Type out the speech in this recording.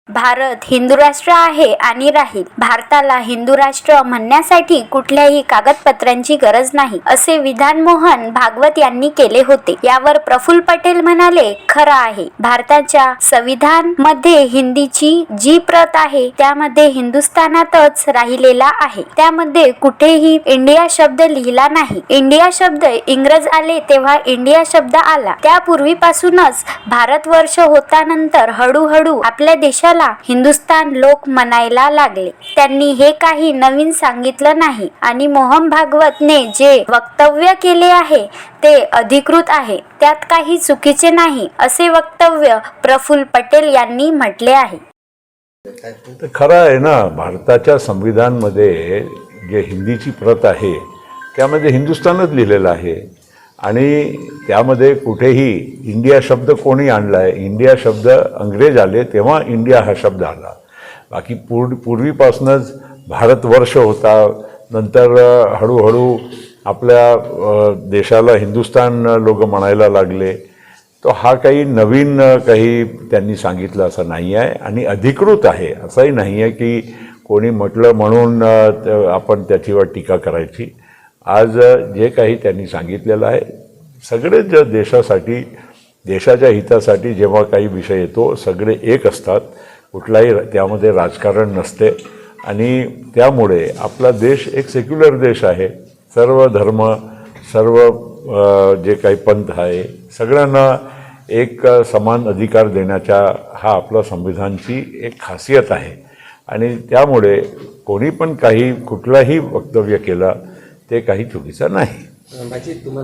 भारत हिंदू राष्ट्र आहे आणि राहील. भारताला हिंदू राष्ट्र म्हणण्यासाठी कुठल्याही कागदपत्रांची गरज नाही, असे विधान मोहन भागवत यांनी केले होते. यावर प्रफुल्ल पटेल म्हणाले, खरं आहे. भारताच्या संविधान मध्ये हिंदीची जी प्रत आहे त्यामध्ये हिंदुस्थानातच राहिलेला आहे. त्यामध्ये कुठेही इंडिया शब्द लिहिला नाही. इंडिया शब्द इंग्रज आले तेव्हा इंडिया शब्द आला. त्यापूर्वीपासूनच भारतवर्ष होतानंतर हळूहळू आपल्या देशाला हिंदुस्थान लोक म्हणायला लागले. त्यांनी हे काही नवीन सांगितलं नाही आणि मोहन भागवतने जे वक्तव्य केले आहे ते अधिकृत आहे, त्यात काही चुकीचे नाही, असे वक्तव्य प्रफुल्ल पटेल यांनी म्हटले आहे. खरं आहे ना, भारताच्या संविधानमध्ये जे हिंदीची प्रत आहे त्यामध्ये हिंदुस्थानच लिहिलेलं आहे आणि त्यामध्ये कुठेही इंडिया शब्द कोणी आणला आहे? इंडिया शब्द अंग्रेज आले तेव्हा इंडिया हा शब्द आला. बाकी पूर्वीपासूनच भारतवर्ष होता. नंतर हळूहळू आपल्या देशाला हिंदुस्थान लोक म्हणायला लागले. तो हा काही नवीन काही त्यांनी सांगितलं असं नाही आहे आणि अधिकृत आहे असंही नाही आहे की कोणी म्हटलं म्हणून आपण त्याच्यावर टीका करायची. आज जे काही त्यांनी सांगितलेलं आहे सगळेच देशासाठी, देशाच्या हितासाठी जेव्हा काही विषय येतो सगळे एक असतात, कुठलाही त्यामध्ये राजकारण नसते आणि त्यामुळे आपला देश एक सेक्युलर देश आहे. सर्व धर्म, सर्व जे काही पंथ आहे सगळ्यांना एक समान अधिकार देण्याच्या हा आपला संविधानची एक खासियत आहे आणि त्यामुळे कोणी पण काही कुठलाही वक्तव्य केलं ते काही चुकीचं नाही.